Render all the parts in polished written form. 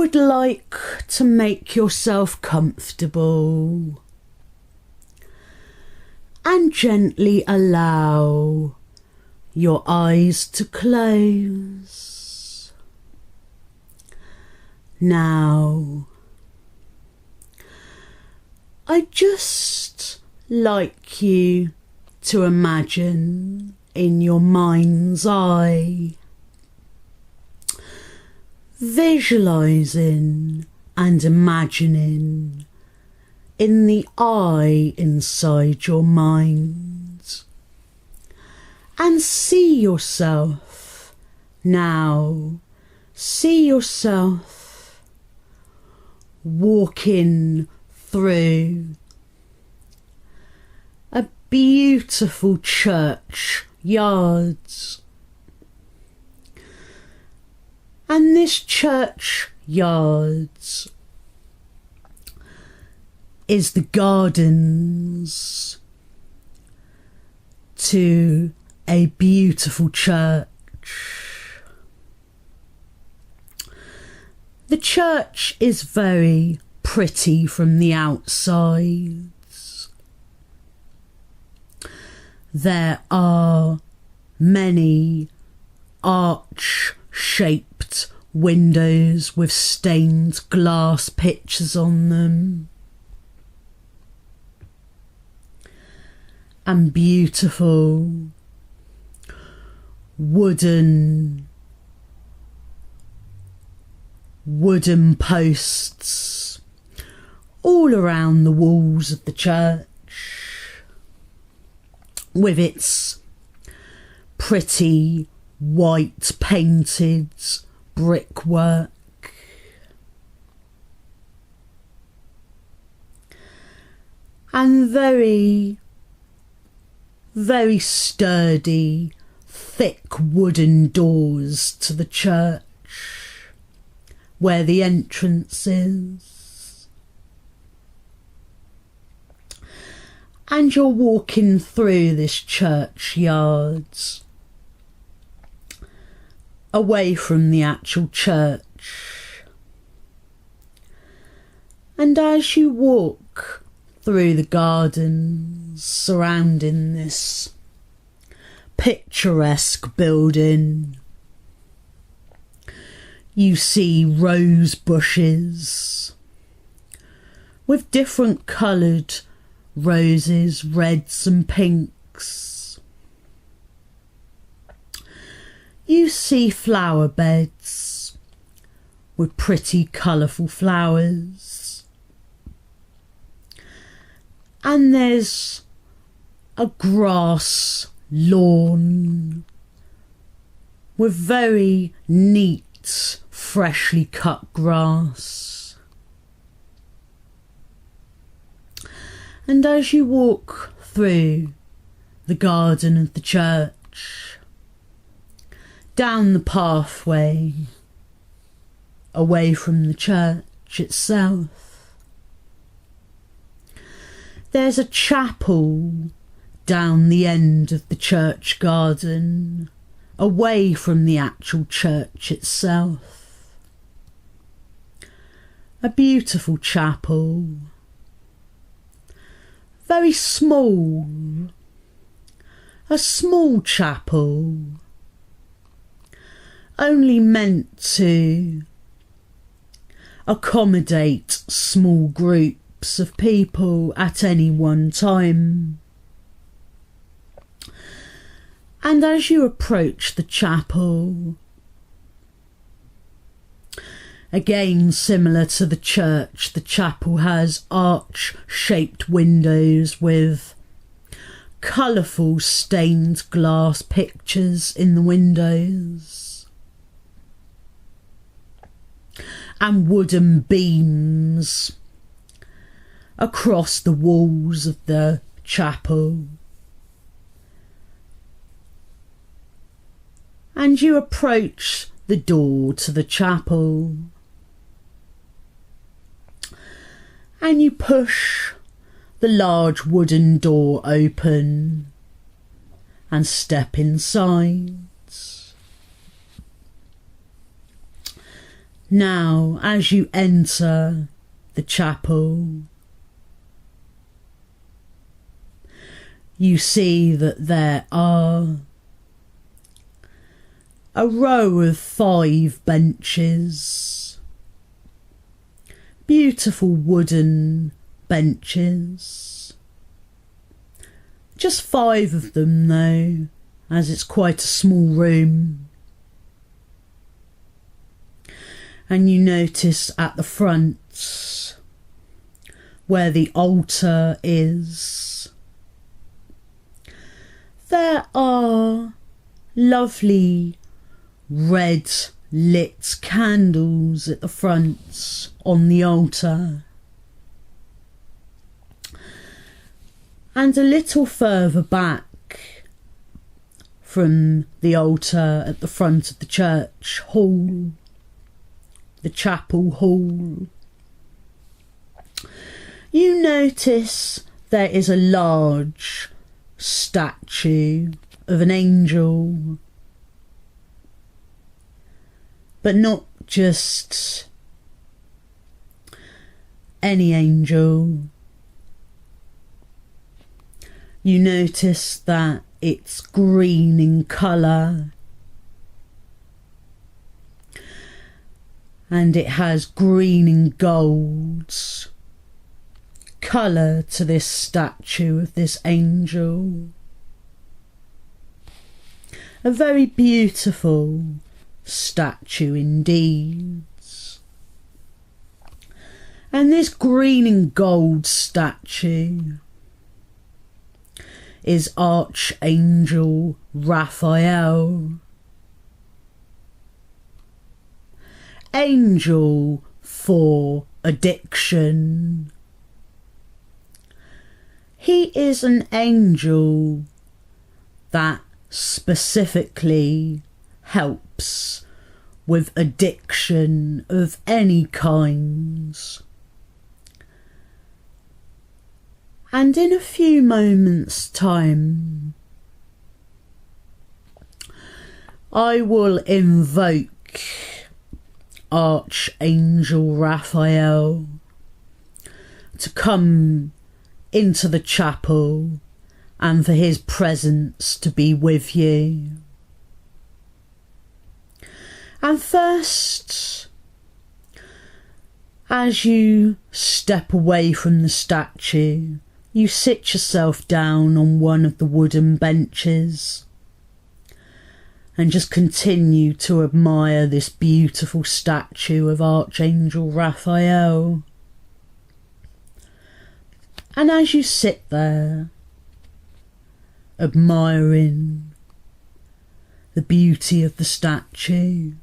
would like to make yourself comfortable and gently allow your eyes to close. Now, I'd just like you to imagine in your mind's eye, visualizing and imagining in the eye inside your mind, and see yourself walking through a beautiful church yard. And this churchyard is the gardens to a beautiful church. The church is very pretty from the outside. There are many arch-shaped windows with stained glass pictures on them, and beautiful wooden posts all around the walls of the church, with its pretty white painted brickwork. And very, very sturdy, thick wooden doors to the church where the entrance is. And you're walking through this churchyard, away from the actual church. And as you walk through the gardens surrounding this picturesque building, you see rose bushes with different coloured roses, reds and pinks. You see flower beds with pretty colourful flowers. And there's a grass lawn with very neat, freshly cut grass. And as you walk through the garden of the church, down the pathway away from the church itself, there's a chapel down the end of the church garden, away from the actual church itself. A beautiful chapel, very small, a small chapel, only meant to accommodate small groups of people at any one time. And as you approach the chapel, again similar to the chapel has arch-shaped windows with colourful stained glass pictures in the windows, and wooden beams across the walls of the chapel. And you approach the door to the chapel, and you push the large wooden door open and step inside. Now, as you enter the chapel, you see that there are a row of 5 benches, beautiful wooden benches. Just 5 of them though, as it's quite a small room. And you notice at the front where the altar is, there are lovely red lit candles at the front on the altar. And a little further back from the altar at the front of the church hall, the chapel hall, you notice there is a large statue of an angel, but not just any angel. You notice that it's green in colour and it has green and gold colour to this statue of this angel. A very beautiful statue indeed. And this green and gold statue is Archangel Raphael. Angel for addiction. He is an angel that specifically helps with addiction of any kinds. And in a few moments' time, I will invoke Archangel Raphael to come into the chapel and for his presence to be with you. And first, as you step away from the statue, you sit yourself down on one of the wooden benches and just continue to admire this beautiful statue of Archangel Raphael. And as you sit there, admiring the beauty of the statue,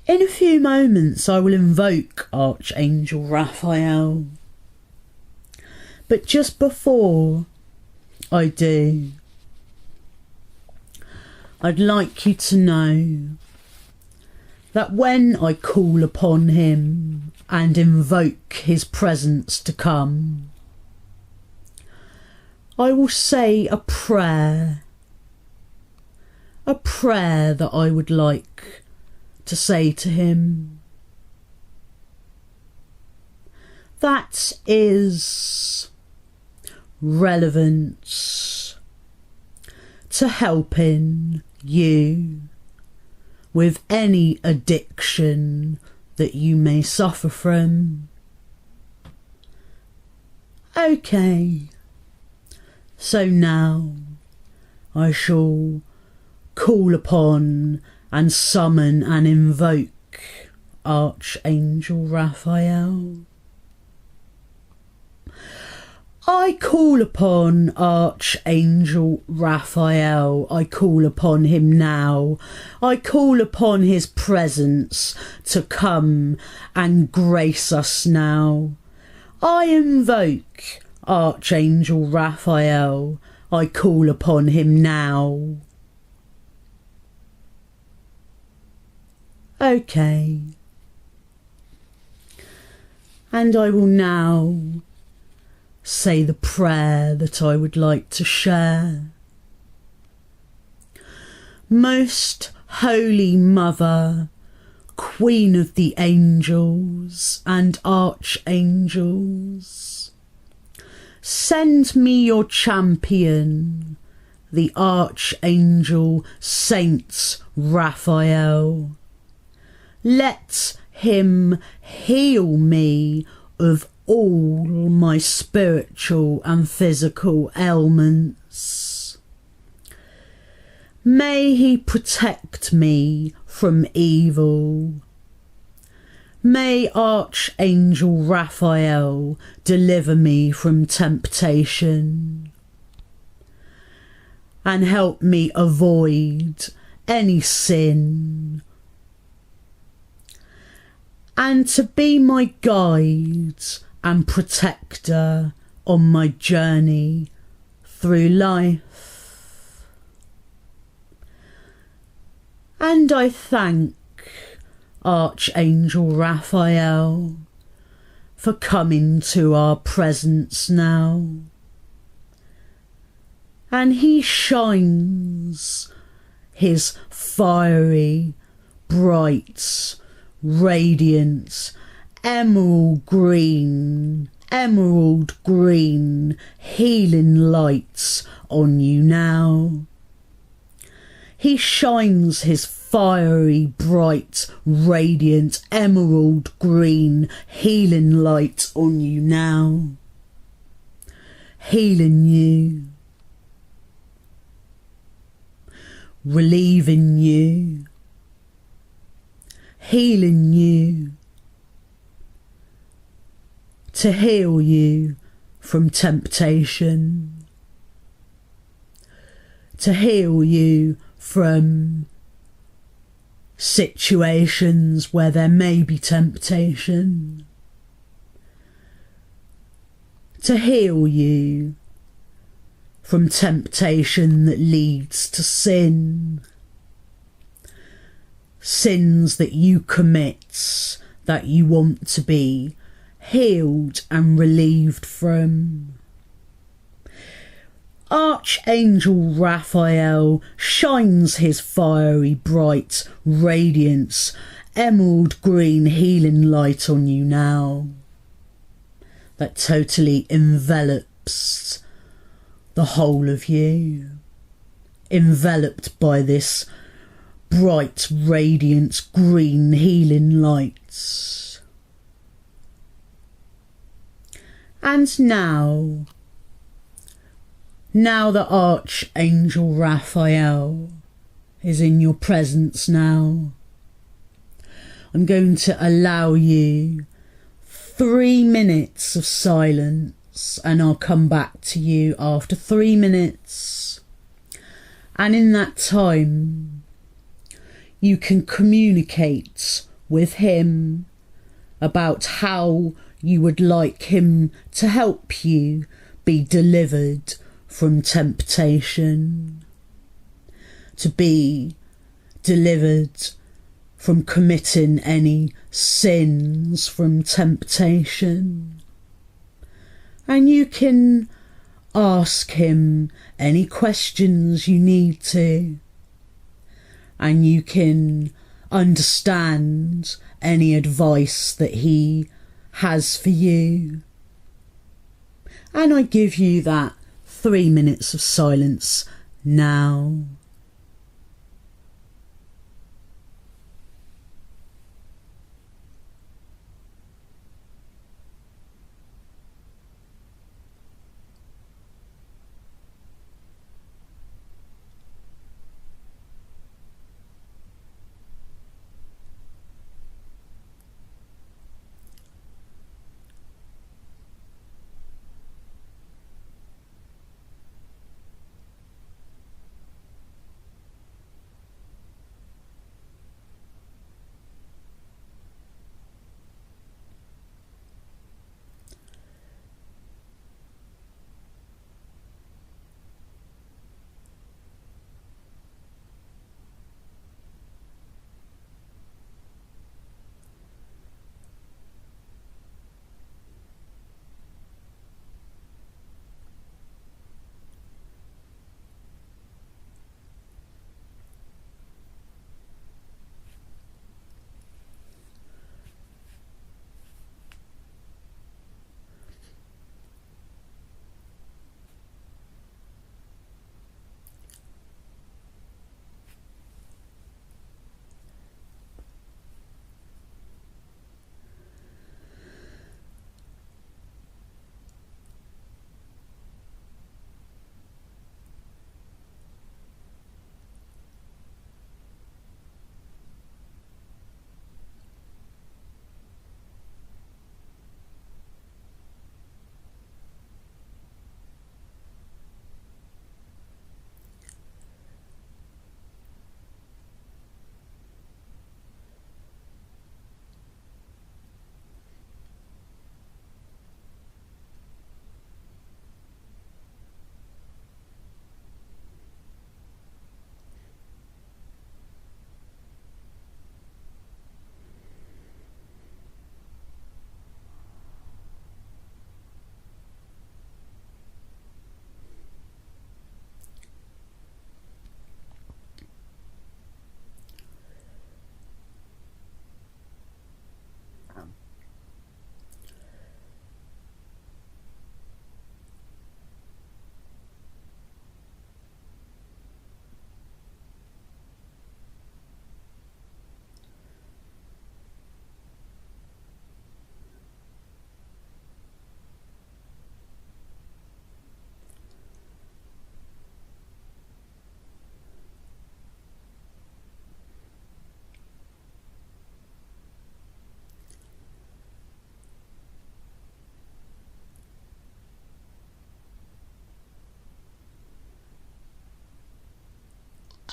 in a few moments I will invoke Archangel Raphael. But just before I do, I'd like you to know that when I call upon him and invoke his presence to come, I will say a prayer that I would like to say to him. That is relevant to helping you with any addiction that you may suffer from. Okay, so now I shall call upon and summon and invoke Archangel Raphael. I call upon Archangel Raphael. I call upon him now. I call upon his presence to come and grace us now. I invoke Archangel Raphael. I call upon him now. Okay. And I will now say the prayer that I would like to share. Most Holy Mother, Queen of the Angels and Archangels, send me your champion, the Archangel Saint Raphael. Let him heal me of all my spiritual and physical ailments. May he protect me from evil. May Archangel Raphael deliver me from temptation and help me avoid any sin, and to be my guide and protector on my journey through life. And I thank Archangel Raphael for coming to our presence now. And he shines his fiery, bright, radiant, emerald green healing lights on you now. He shines his fiery, bright, radiant, emerald green healing light on you now, healing you, relieving you, healing you, to heal you from temptation, to heal you from situations where there may be temptation, to heal you from temptation that leads to sin, sins that you commit that you want to be healed and relieved from. Archangel Raphael shines his fiery, bright, radiance, emerald green healing light on you now, that totally envelops the whole of you, enveloped by this bright, radiant, green healing light. And now that Archangel Raphael is in your presence now, I'm going to allow you 3 minutes of silence, and I'll come back to you after 3 minutes. And in that time, you can communicate with him about how you would like him to help you be delivered from temptation, to be delivered from committing any sins from temptation. And you can ask him any questions you need to, and you can understand any advice that he has for you. And I give you that 3 minutes of silence now.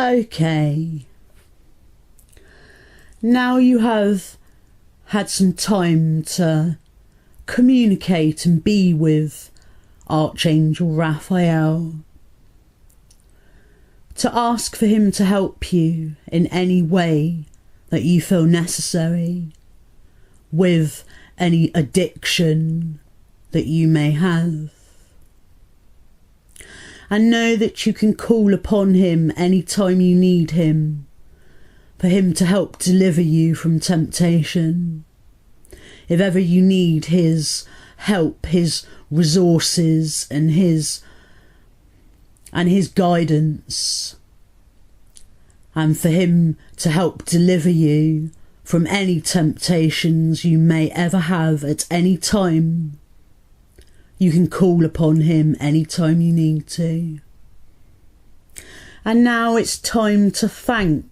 Okay. Now you have had some time to communicate and be with Archangel Raphael, to ask for him to help you in any way that you feel necessary with any addiction that you may have. And know that you can call upon him anytime you need him, for him to help deliver you from temptation. If ever you need his help, his resources and his guidance, and for him to help deliver you from any temptations you may ever have at any time, you can call upon him anytime you need to. And now it's time to thank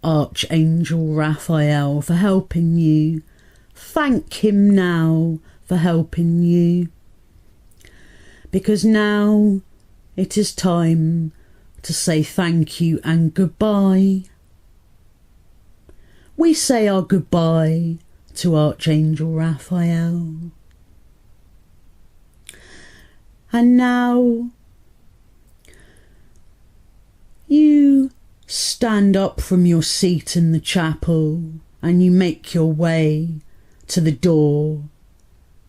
Archangel Raphael for helping you. Thank him now for helping you, because now it is time to say thank you and goodbye. We say our goodbye to Archangel Raphael. And now you stand up from your seat in the chapel and you make your way to the door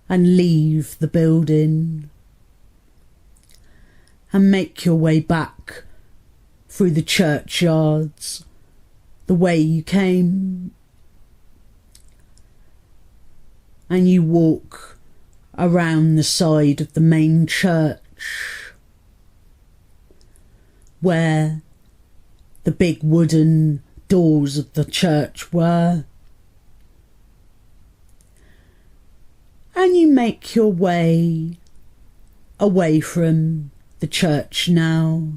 and leave the building and make your way back through the churchyards the way you came, and you walk around the side of the main church where the big wooden doors of the church were, and you make your way away from the church now,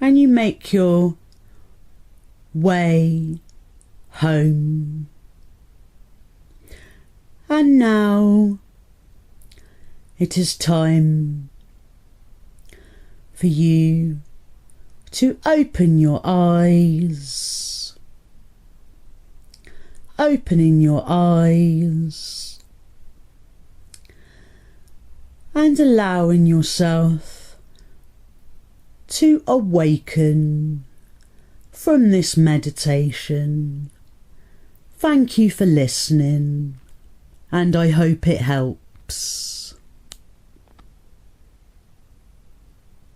and you make your way home. And now it is time for you to open your eyes. Opening your eyes and allowing yourself to awaken from this meditation. Thank you for listening, and I hope it helps.